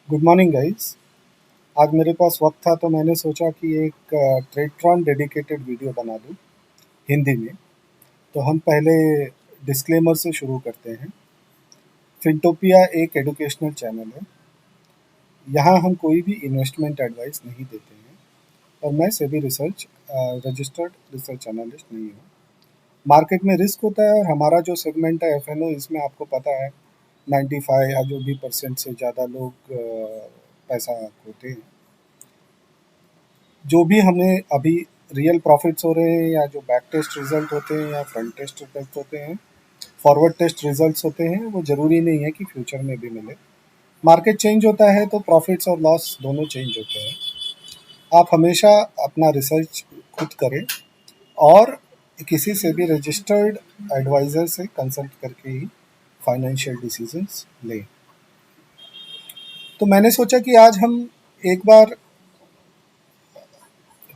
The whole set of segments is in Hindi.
Good morning guys. आज मेरे पास वक्त था तो मैंने सोचा कि एक ट्रेडट्रॉन डेडिकेटेड वीडियो बना दूं हिंदी में। तो हम पहले डिस्क्लेमर से शुरू करते हैं। फिनटोपिया एक एजुकेशनल चैनल है। यहाँ हम कोई भी इन्वेस्टमेंट एडवाइस नहीं देते हैं और मैं SEBI research registered research analyst नहीं हूँ। मार्केट में रिस्क होता है और हमारा जो सेगमेंट है एफ इसमें आपको पता है 95 या जो भी परसेंट से ज़्यादा लोग पैसा खोते हैं। जो भी हमें अभी रियल प्रॉफिट्स हो रहे हैं या जो बैक टेस्ट रिजल्ट होते हैं या फ्रंट टेस्ट रिजल्ट होते हैं, फॉरवर्ड टेस्ट रिजल्ट्स होते हैं, वो ज़रूरी नहीं है कि फ्यूचर में भी मिले। मार्केट चेंज होता है तो प्रॉफिट्स और लॉस दोनों चेंज होते हैं। आप हमेशा अपना रिसर्च खुद करें और किसी से भी रजिस्टर्ड एडवाइज़र से कंसल्ट करके ही फाइनेंशियल डिसीजंस लें। तो मैंने सोचा कि आज हम एक बार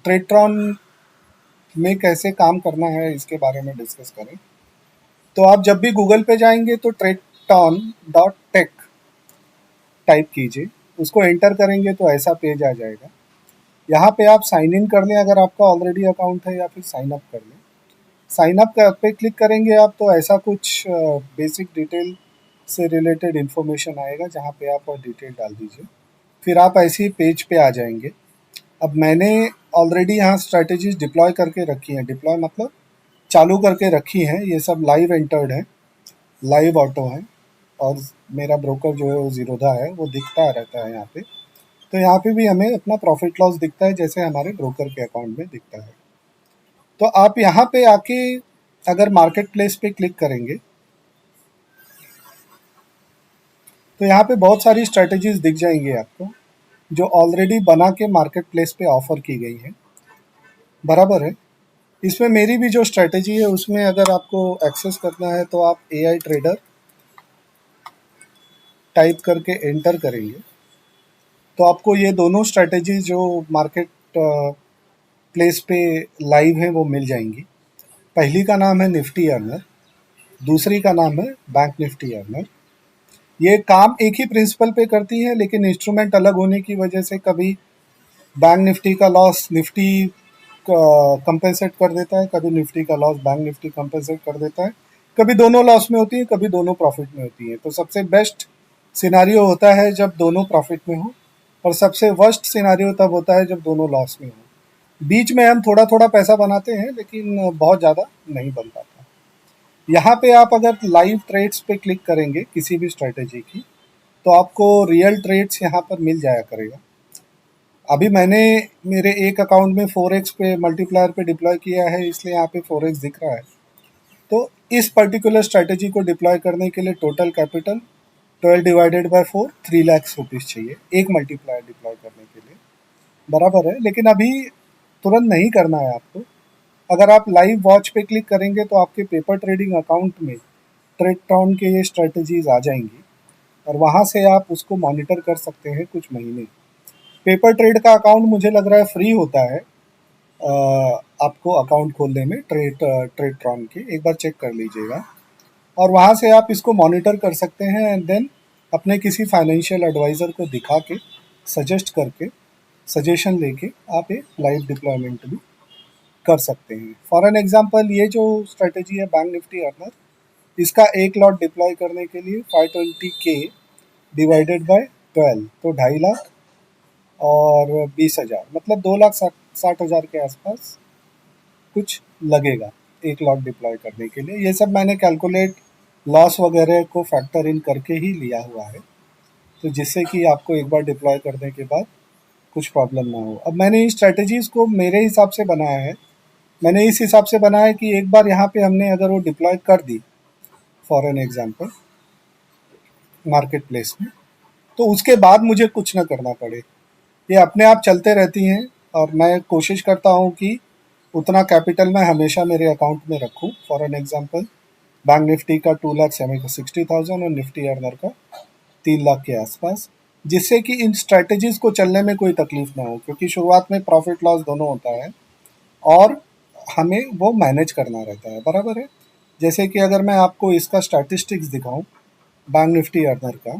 ट्रेडट्रॉन में कैसे काम करना है इसके बारे में डिस्कस करें। तो आप जब भी गूगल पे जाएंगे तो ट्रेडटॉन.टेक टाइप कीजिए, उसको एंटर करेंगे तो ऐसा पेज आ जाएगा। यहाँ पे आप साइन इन कर लें अगर आपका ऑलरेडी अकाउंट है, या फिर साइन अप कर लें। साइन अप पे क्लिक करेंगे आप तो ऐसा कुछ बेसिक डिटेल से रिलेटेड इन्फॉर्मेशन आएगा, जहाँ पे आप डिटेल डाल दीजिए। फिर आप ऐसे ही पेज पे आ जाएंगे। अब मैंने ऑलरेडी यहाँ स्ट्रैटेजीज डिप्लॉय करके रखी हैं। डिप्लॉय मतलब चालू करके रखी हैं। ये सब लाइव एंटर्ड है, लाइव ऑटो है, और मेरा ब्रोकर जो है वो ज़ीरोधा है, वो दिखता रहता है यहाँ पे। तो यहाँ पे भी हमें अपना प्रॉफिट लॉस दिखता है जैसे हमारे ब्रोकर के अकाउंट में दिखता है। तो आप यहाँ पे आके अगर मार्केट प्लेस पे क्लिक करेंगे तो यहाँ पे बहुत सारी स्ट्रैटेजीज दिख जाएंगी आपको, जो ऑलरेडी बना के मार्केट प्लेस पे ऑफर की गई हैं। बराबर है। इसमें मेरी भी जो स्ट्रैटेजी है उसमें अगर आपको एक्सेस करना है तो आप AI ट्रेडर टाइप करके एंटर करेंगे तो आपको ये दोनों स्ट्रैटेजी जो मार्केट प्लेस पे लाइव हैं वो मिल जाएंगी। पहली का नाम है निफ्टी अर्नर, दूसरी का नाम है बैंक निफ्टी अर्नर। ये काम एक ही प्रिंसिपल पे करती है, लेकिन इंस्ट्रूमेंट अलग होने की वजह से कभी बैंक निफ्टी का लॉस निफ्टी कंपेंसेट कर देता है, कभी निफ्टी का लॉस बैंक निफ्टी कंपेंसेट कर देता है, कभी दोनों लॉस में होती है, कभी दोनों प्रॉफिट में होती है। तो सबसे बेस्ट सिनारियो होता है जब दोनों प्रॉफिट में हो, और सबसे वर्स्ट सिनारियो तब होता है जब दोनों लॉस में हो। बीच में हम थोड़ा थोड़ा पैसा बनाते हैं, लेकिन बहुत ज़्यादा नहीं बन पाता। यहाँ पे आप अगर लाइव ट्रेड्स पे क्लिक करेंगे किसी भी स्ट्रेटेजी की, तो आपको रियल ट्रेड्स यहाँ पर मिल जाया करेगा। अभी मैंने मेरे एक अकाउंट में 4x पे मल्टीप्लायर पे डिप्लॉय किया है, इसलिए यहाँ पे 4x दिख रहा है। तो इस पर्टिकुलर स्ट्रैटेजी को डिप्लॉय करने के लिए total capital 12 divided by 4 3 lakh rupees चाहिए एक मल्टीप्लायर डिप्लॉय करने के लिए। बराबर है, लेकिन अभी तुरंत नहीं करना है आपको। अगर आप लाइव वॉच पे क्लिक करेंगे तो आपके पेपर ट्रेडिंग अकाउंट में ट्रेडट्रॉन के ये स्ट्रैटेजीज आ जाएंगी, और वहाँ से आप उसको मॉनिटर कर सकते हैं कुछ महीने। पेपर ट्रेड का अकाउंट मुझे लग रहा है फ्री होता है आपको अकाउंट खोलने में। ट्रेडट्रॉन के एक बार चेक कर लीजिएगा, और वहाँ से आप इसको मॉनिटर कर सकते हैं, एंड देन अपने किसी फाइनेंशियल एडवाइज़र को दिखा के सजेस्ट करके सजेशन लेके आप एक लाइव डिप्लॉयमेंट भी कर सकते हैं। फॉर एन एग्जांपल, ये जो स्ट्रेटेजी है बैंक निफ्टी अर्नर, इसका एक लॉट डिप्लॉय करने के लिए 520K डिवाइडेड बाय 12, तो 2.5 लाख और 20,000, मतलब 2,60,000 के आसपास कुछ लगेगा एक लॉट डिप्लॉय करने के लिए। ये सब मैंने कैलकुलेट लॉस वगैरह को फैक्टर इन करके ही लिया हुआ है, तो जिससे कि आपको एक बार डिप्लॉय करने के बाद कुछ प्रॉब्लम ना हो। अब मैंने इस स्ट्रैटेजीज़ को मेरे हिसाब से बनाया है। मैंने इस हिसाब से बनाया है कि एक बार यहाँ पे हमने अगर वो डिप्लॉय कर दी for an example market place में, तो उसके बाद मुझे कुछ ना करना पड़े। ये अपने आप चलते रहती हैं, और मैं कोशिश करता हूँ कि उतना कैपिटल मैं हमेशा मेरे अकाउंट में रखूँ। For an example, bank Nifty का 2,60,000 और निफ्टी अर्नर का 3 लाख के आसपास, जिससे कि इन स्ट्रैटेजीज़ को चलने में कोई तकलीफ ना हो, क्योंकि शुरुआत में प्रॉफिट लॉस दोनों होता है और हमें वो मैनेज करना रहता है। बराबर है। जैसे कि अगर मैं आपको इसका स्टैटिस्टिक्स दिखाऊं बैंक निफ्टी अर्नर का,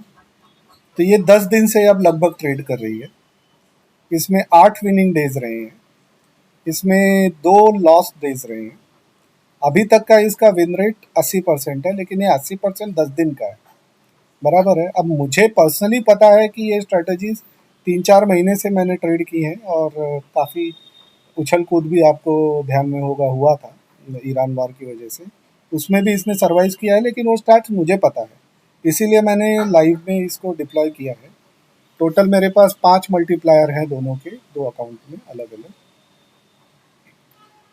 तो ये 10 दिन से अब लगभग ट्रेड कर रही है। इसमें 8 विनिंग डेज रहे हैं, इसमें 2 लॉस डेज रहे हैं। अभी तक का इसका विन रेट 80% है, लेकिन ये 80% 10 दिन का है, बराबर है। अब मुझे पर्सनली पता है कि ये स्ट्रेटजीज 3-4 महीने से मैंने ट्रेड की हैं, और काफ़ी उछल कूद भी आपको ध्यान में होगा हुआ था ईरान वार की वजह से। उसमें भी इसने सर्वाइव किया है, लेकिन वो स्टैट्स मुझे पता है, इसीलिए मैंने लाइव में इसको डिप्लॉय किया है। टोटल मेरे पास 5 मल्टीप्लायर हैं दोनों के, 2 अकाउंट में अलग अलग।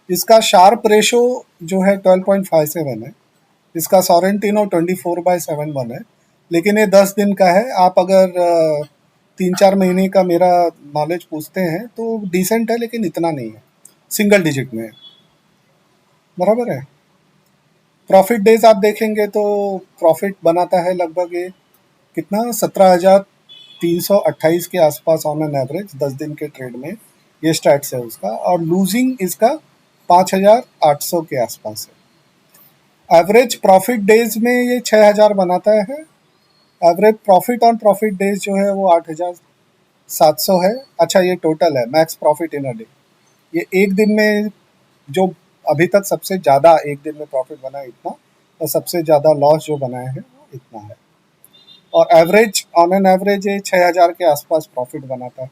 इसका शार्प रेशो जो है 12.57 है। इसका सॉरेंटिनो 24/7 है, लेकिन ये 10 दिन का है। आप अगर 3-4 महीने का मेरा नॉलेज पूछते हैं तो डिसेंट है, लेकिन इतना नहीं है, सिंगल डिजिट में है, बराबर है। प्रॉफिट डेज आप देखेंगे तो प्रॉफिट बनाता है लगभग ये कितना 17,328 के आसपास ऑन एन एवरेज 10 दिन के ट्रेड में। ये स्टैट्स है उसका, और लूजिंग इसका 5,800 के आसपास है। एवरेज प्रॉफिट डेज में ये 6,000 बनाता है। Average profit on profit days जो है वो 8,700 है। अच्छा, ये टोटल है, max profit in a day. ये एक दिन में जो अभी तक सबसे ज़्यादा एक दिन में प्रॉफिट बना है इतना, और सबसे ज़्यादा लॉस जो बनाया है वो इतना है। और एवरेज ऑन एन एवरेज ये 6,000 के आसपास प्रॉफिट बनाता है।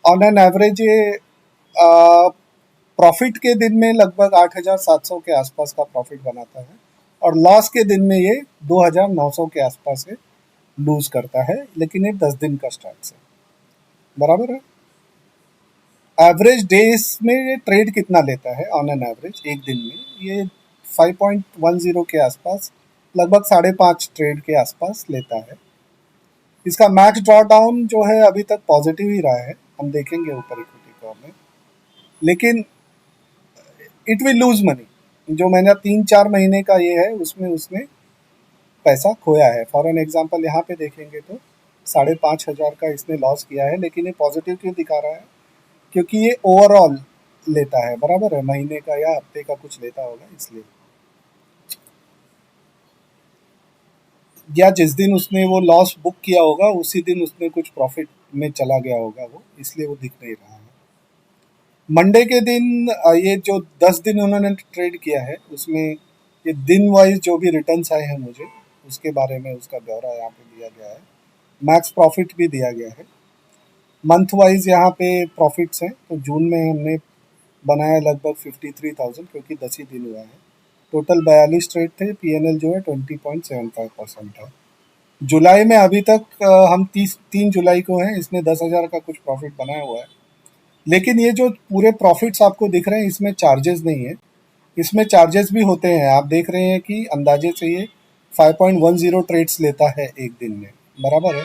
ऑन एन एवरेज ये प्रॉफिट के दिन में लगभग 8,700 के आसपास का प्रॉफिट बनाता है, और लॉस के दिन में ये 2,900 के आसपास से लूज करता है, लेकिन ये 10 दिन का स्टार्ट है, बराबर है। एवरेज डेज में ये ट्रेड कितना लेता है ऑन एन एवरेज एक दिन में, ये 5.10 के आसपास, लगभग 5.5 ट्रेड के आसपास लेता है। इसका मैक्स ड्रॉ डाउन जो है अभी तक पॉजिटिव ही रहा है, हम देखेंगे ऊपर इक्विटी कर्व में, लेकिन इट विल लूज मनी। जो मैंने 3-4 महीने का ये है उसमें उसने पैसा खोया है। फॉर एन एग्जांपल यहाँ पे देखेंगे तो 5,500 का इसने लॉस किया है, लेकिन ये पॉजिटिव क्यों दिखा रहा है? क्योंकि ये ओवरऑल लेता है, बराबर है, महीने का या हफ्ते का कुछ लेता होगा इसलिए, या जिस दिन उसने वो लॉस बुक किया होगा उसी दिन उसने कुछ प्रॉफिट में चला गया होगा वो, इसलिए वो दिख नहीं रहा है। मंडे के दिन ये जो 10 दिन उन्होंने ट्रेड किया है उसमें ये दिन वाइज जो भी रिटर्न्स आए हैं मुझे उसके बारे में उसका ब्यौरा यहाँ पे दिया गया है। मैक्स प्रॉफिट भी दिया गया है। मंथ वाइज यहाँ पे प्रॉफिट्स हैं, तो जून में हमने बनाया लगभग 53,000, क्योंकि 10 ही दिन हुआ है। टोटल 42 ट्रेड थे, पीएनएल जो है 20.75% है। जुलाई में अभी तक हम 3 जुलाई को हैं, इसने 10,000 का कुछ प्रॉफिट बनाया हुआ है, लेकिन ये जो पूरे प्रॉफिट्स आपको दिख रहे हैं इसमें चार्जेस नहीं है। इसमें चार्जेस भी होते हैं, आप देख रहे हैं कि अंदाजे से ये 5.10 ट्रेड्स लेता है एक दिन में, बराबर है।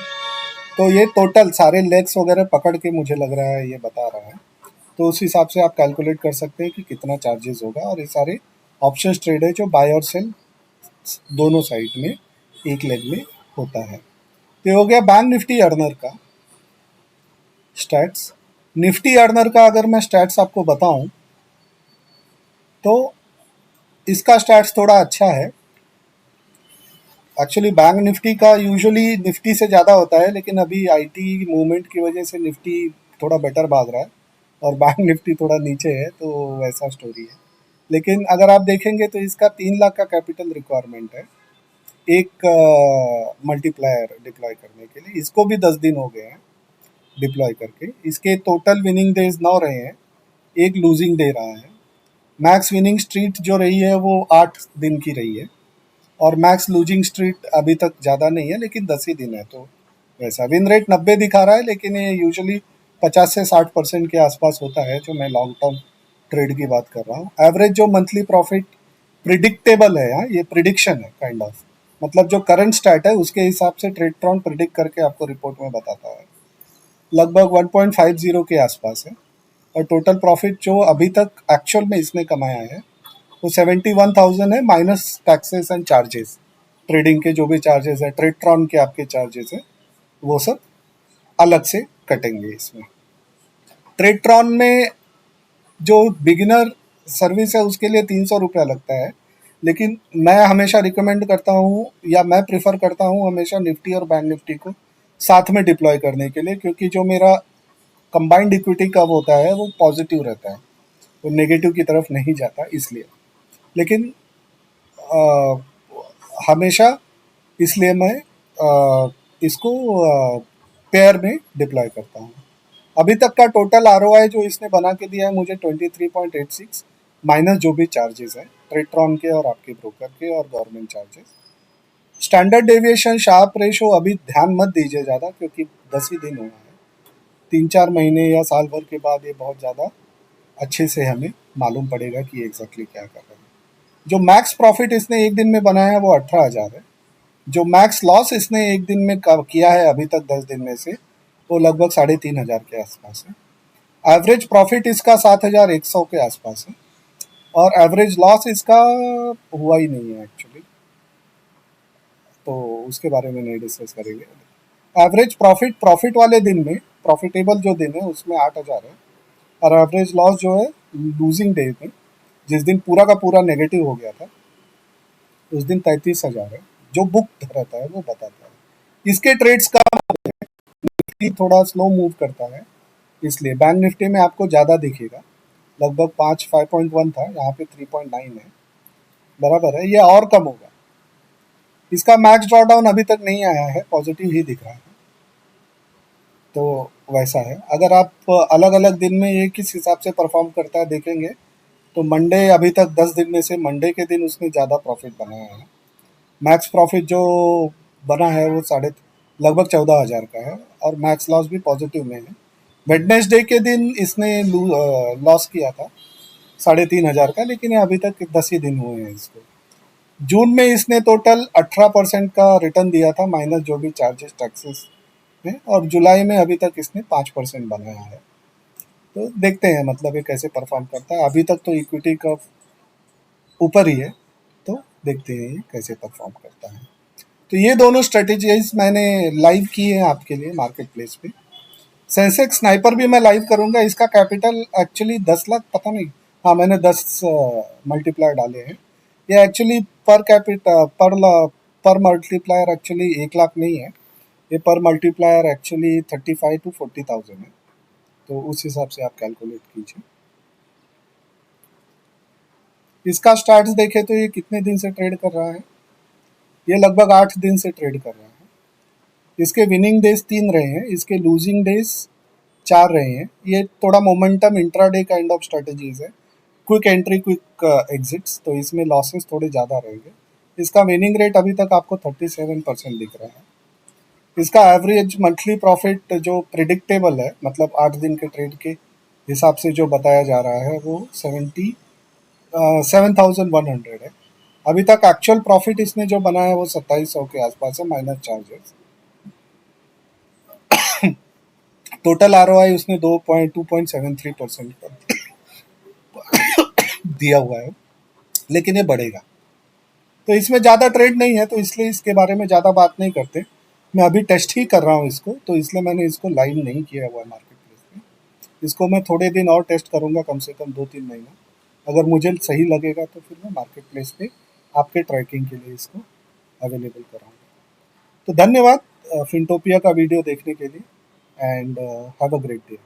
तो ये टोटल सारे लेग्स वगैरह पकड़ के मुझे लग रहा है ये बता रहा है, तो उस हिसाब से आप कैलकुलेट कर सकते हैं कि कितना चार्जेस होगा। और ये सारे ऑप्शंस ट्रेड है जो बाय और सेल दोनों साइड में एक लेग में होता है। तो ये हो गया बैंक निफ्टी अर्नर का स्टैट्स। निफ्टी अर्नर का अगर मैं स्टैट्स आपको बताऊं तो इसका स्टैट्स थोड़ा अच्छा है। एक्चुअली बैंक निफ्टी का यूजुअली निफ्टी से ज़्यादा होता है, लेकिन अभी आईटी मूवमेंट की वजह से निफ्टी थोड़ा बेटर भाग रहा है और बैंक निफ्टी थोड़ा नीचे है, तो वैसा स्टोरी है। लेकिन अगर आप देखेंगे तो इसका 3 लाख का कैपिटल रिक्वायरमेंट है एक मल्टीप्लायर डिप्लॉय करने के लिए। इसको भी 10 दिन हो गए हैं डिप्लॉय करके। इसके टोटल विनिंग डेज 9 रहे हैं, एक लूजिंग डे रहा है। मैक्स विनिंग स्ट्रीट जो रही है वो 8 दिन की रही है, और मैक्स लूजिंग स्ट्रीट अभी तक ज़्यादा नहीं है, लेकिन 10 ही दिन है, तो वैसा विन रेट 90 दिखा रहा है, लेकिन ये यूजुअली 50 से 60% के आसपास होता है, जो मैं लॉन्ग टर्म ट्रेड की बात कर रहा हूँ। एवरेज जो मंथली प्रॉफिट प्रिडिक्टेबल है, ये प्रिडिक्शन है काइंड ऑफ, मतलब जो करंट स्टैट है उसके हिसाब से ट्रेडट्रॉन प्रिडिक्ट करके आपको रिपोर्ट में बताता है, लगभग 1.50 के आसपास है। और टोटल प्रॉफिट जो अभी तक एक्चुअल में इसने कमाया है वो 71,000 है, minus taxes and charges, trading के जो भी चार्जेस है, ट्रेडट्रॉन के आपके चार्जेस है, वो सब अलग से कटेंगे इसमें। ट्रेडट्रॉन में जो बिगिनर सर्विस है उसके लिए 300 रुपया लगता है, लेकिन मैं हमेशा रिकमेंड करता हूँ या मैं प्रेफर करता हूँ हमेशा निफ्टी और बैंक निफ्टी को साथ में डिप्लॉय करने के लिए, क्योंकि जो मेरा कंबाइंड इक्विटी कब होता है वो पॉजिटिव रहता है, वो नेगेटिव की तरफ नहीं जाता इसलिए। लेकिन अ, हमेशा इसलिए मैं इसको पेयर में डिप्लॉय करता हूँ। अभी तक का टोटल आरओआई जो इसने बना के दिया है मुझे 23.86, माइनस जो भी चार्जेस है ट्रेट्रॉन के और आपके ब्रोकर के और government charges. Standard deviation Sharpe ratio अभी ध्यान मत दीजिए ज़्यादा, क्योंकि 10 ही दिन हुआ है। 3-4 महीने या साल भर के बाद ये बहुत ज़्यादा अच्छे से हमें मालूम पड़ेगा कि एग्जैक्टली क्या कर रहे हैं। जो मैक्स प्रॉफिट इसने एक दिन में बनाया है वो 18,000 है। जो मैक्स लॉस इसने एक दिन में किया है अभी तक 10 दिन में से, वो लगभग 3,500 के आसपास है। एवरेज प्रॉफिट इसका 7,100 के आसपास है, और एवरेज लॉस इसका हुआ ही नहीं है एक्चुअली, तो उसके बारे में नहीं डिस्कस करेंगे। एवरेज प्रॉफिट प्रॉफिट वाले दिन में, प्रॉफिटेबल जो दिन है उसमें 8,000 है, और एवरेज लॉस जो है लूजिंग डे में, जिस दिन पूरा का पूरा नेगेटिव हो गया था, उस दिन 33,000 है। जो बुक रहता है वो बताता है। इसके ट्रेड्स का थोड़ा स्लो मूव करता है, इसलिए बैंक निफ्टी में आपको ज़्यादा दिखेगा, लगभग 5.1 था, यहाँ पे 3.9 है, बराबर है, ये और कम होगा। इसका मैक्स ड्रॉडाउन अभी तक नहीं आया है, पॉजिटिव ही दिख रहा है, तो वैसा है। अगर आप अलग अलग दिन में ये किस हिसाब से परफॉर्म करता है देखेंगे, तो मंडे अभी तक 10 दिन में से मंडे के दिन उसने ज़्यादा प्रॉफिट बनाया है। मैक्स प्रॉफिट जो बना है वो साढ़े लगभग 14,000 का है, और मैक्स लॉस भी पॉजिटिव में है। वेडनेसडे के दिन इसने लॉस किया था 3,500 का, लेकिन ये अभी तक 10 ही दिन हुए हैं इसको। जून में इसने टोटल 18% का रिटर्न दिया था, माइनस जो भी चार्जेस टैक्सेस में, और जुलाई में अभी तक इसने 5% बनाया है। तो देखते हैं मतलब ये कैसे परफॉर्म करता है। अभी तक तो इक्विटी का ऊपर ही है, तो देखते हैं ये कैसे परफॉर्म करता है। तो ये दोनों स्ट्रेटेजीज मैंने लाइव की है आपके लिए मार्केट प्लेस पे। सेंसेक्स स्नाइपर भी मैं लाइव करूंगा, इसका कैपिटल एक्चुअली 10 लाख, पता नहीं, हाँ मैंने 10 मल्टीप्लायर डाले हैं। ये एक्चुअली पर कैपिटल पर मल्टीप्लायर एक्चुअली 1 लाख नहीं है, ये पर मल्टीप्लायर एक्चुअली 35 to 40,000 है, तो उस हिसाब से आप कैलकुलेट कीजिए। इसका स्टार्ट देखें तो ये कितने दिन से ट्रेड कर रहा है, ये लगभग 8 दिन से ट्रेड कर रहा है। इसके विनिंग डेज 3 रहे हैं, इसके लूजिंग डेज 4 रहे हैं। ये थोड़ा momentum intraday kind of strategies है, क्विक एंट्री क्विक एग्जिट्स, तो इसमें लॉसेस थोड़े ज़्यादा रहेंगे। इसका विनिंग रेट अभी तक आपको 37% दिख रहा है। इसका एवरेज मंथली प्रॉफिट जो प्रिडिक्टेबल है, मतलब 8 दिन के ट्रेड के हिसाब से जो बताया जा रहा है, वो 7,100 है। अभी तक एक्चुअल प्रॉफिट इसने जो बनाया है वो 2,700 के आसपास है, माइनस चार्जेस। टोटल आरओआई उसने 2.73% दिया हुआ है, लेकिन ये बढ़ेगा। तो इसमें ज़्यादा ट्रेड नहीं है, तो इसलिए इसके बारे में ज़्यादा बात नहीं करते। मैं अभी टेस्ट ही कर रहा हूँ इसको, तो इसलिए मैंने इसको लाइव नहीं किया हुआ है मार्केट प्लेस में। इसको मैं थोड़े दिन और टेस्ट करूँगा, कम से कम 2-3 महीना। अगर मुझे सही लगेगा तो फिर मैं मार्केट प्लेस पे आपके ट्रैकिंग के लिए इसको अवेलेबल कराऊँगा। तो धन्यवाद फिनटोपिया का वीडियो देखने के लिए, and have a great day.